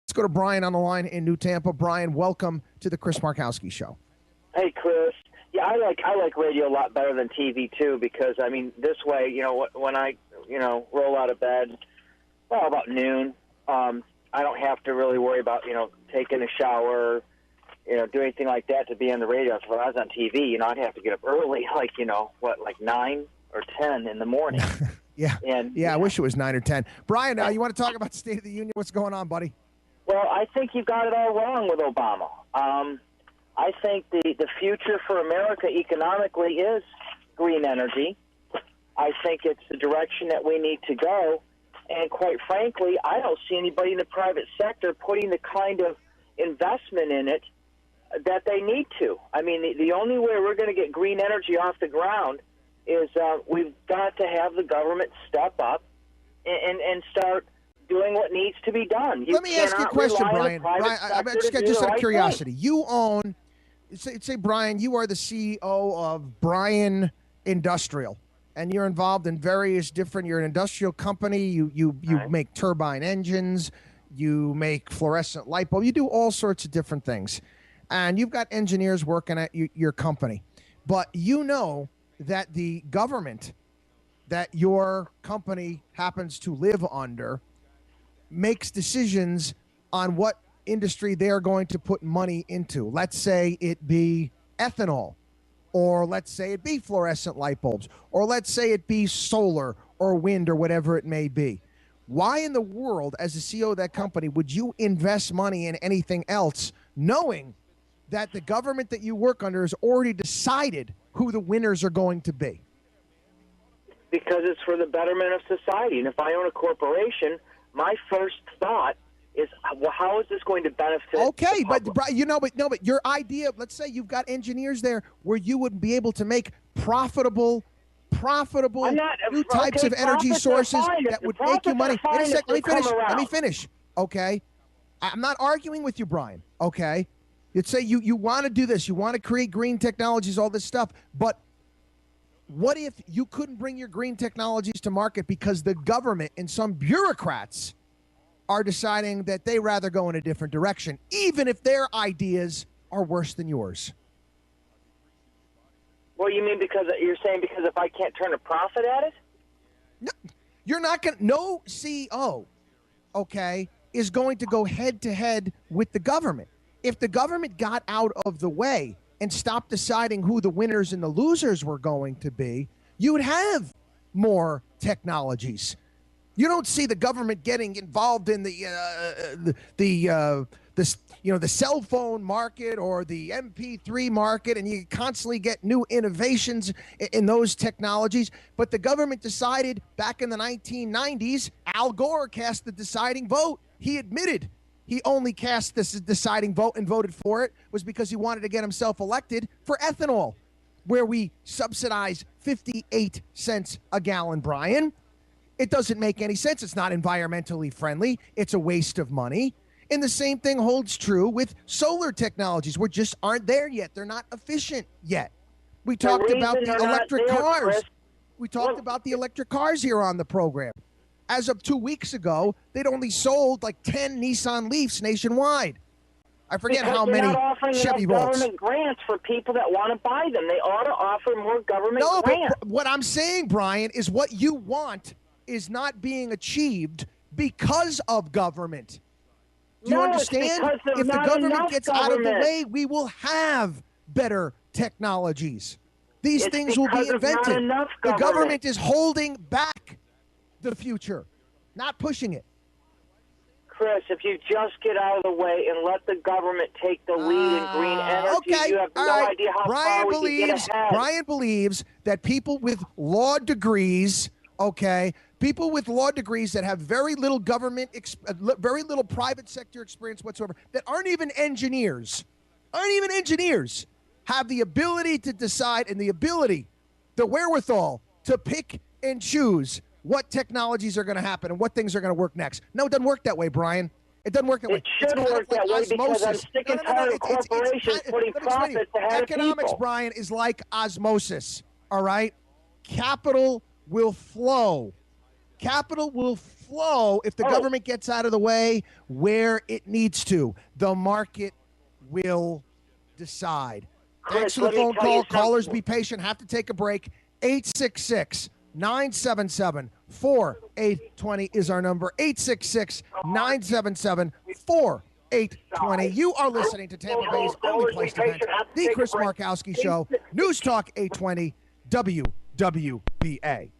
Let's go to Brian on the line in New Tampa. Brian, welcome to the Chris Markowski Show. Hey, Chris. Yeah, I like radio a lot better than TV too, because I mean, this way, when I roll out of bed, about noon, I don't have to really worry about taking a shower, do anything like that to be on the radio. So if I was on TV, I'd have to get up early, like 9 or 10 in the morning. Yeah. I wish it was 9 or 10. Brian, you want to talk about the State of the Union? What's going on, buddy? Well, I think you got it all wrong with Obama. I think the future for America economically is green energy. I think it's the direction that we need to go. And quite frankly, I don't see anybody in the private sector putting the kind of investment in it that they need to. I mean, the only way we're going to get green energy off the ground is we've got to have the government step up and start doing what needs to be done. Let me ask you a question, Brian. I'm just out of curiosity. You own, say, Brian, you are the CEO of Brian Industrial, and you're involved in various different, you're an industrial company. You make turbine engines, you make fluorescent light bulbs, you do all sorts of different things. And you've got engineers working at your company. But you know that the government that your company happens to live under makes decisions on what industry they're going to put money into. Let's say it be ethanol, or let's say it be fluorescent light bulbs, or let's say it be solar or wind or whatever it may be. Why in the world, as the CEO of that company, would you invest money in anything else knowing that the government that you work under has already decided who the winners are going to be? Because it's for the betterment of society. And if I own a corporation, my first thought is, well, how is this going to benefit? Okay, but your idea, let's say you've got engineers there where you would be able to make profitable new types of energy sources that would make you money. Wait a second, let me finish. Okay, I'm not arguing with you, Brian. Okay, you'd say you want to do this, you want to create green technologies, all this stuff, but what if you couldn't bring your green technologies to market because the government and some bureaucrats are deciding that they rather go in a different direction, even if their ideas are worse than yours? Well, you mean because if I can't turn a profit at it? No, you're not going to. No CEO, okay, is going to go head to head with the government. If the government got out of the way and stopped deciding who the winners and the losers were going to be, you would have more technologies. You don't see the government getting involved in the cell phone market or the MP3 market, and you constantly get new innovations in those technologies. But the government decided back in the 1990s, Al Gore cast the deciding vote. He admitted he only cast this deciding vote and voted for it was because he wanted to get himself elected for ethanol, where we subsidize 58 cents a gallon, Brian. It doesn't make any sense. It's not environmentally friendly. It's a waste of money. And the same thing holds true with solar technologies. We just aren't there yet. They're not efficient yet. We talked about the electric cars. We talked about the electric cars here on the program. As of 2 weeks ago, they'd only sold like 10 Nissan Leafs nationwide. I forget how many Chevy Volts. Government grants for people that want to buy them. They ought to offer more government grants. But what I'm saying, Brian, is what you want is not being achieved because of government. Do you understand? If the government gets out of the way, we will have better technologies. These things will be invented. The government is holding back the future, not pushing it. Chris, if you just get out of the way and let the government take the lead in green energy, you have no idea how far we can get ahead. Brian believes that people with law degrees, people with law degrees that have very little government, very little private sector experience whatsoever, that aren't even engineers, have the ability to decide and the wherewithal to pick and choose what technologies are going to happen and what things are going to work next. No, it doesn't work that way, Brian. It doesn't work that way. It should work that way because I'm sick and tired of corporations putting profits ahead of people. Economics, Brian, is like osmosis, all right? Capital will flow. Capital will flow if the government gets out of the way where it needs to. The market will decide. Thanks for the phone call. Callers, be patient. Have to take a break. 866-977-4820 is our number. 866-977-4820. You are listening to Tampa Bay's only place to vent, The Chris Markowski Show. News Talk 820 WWBA.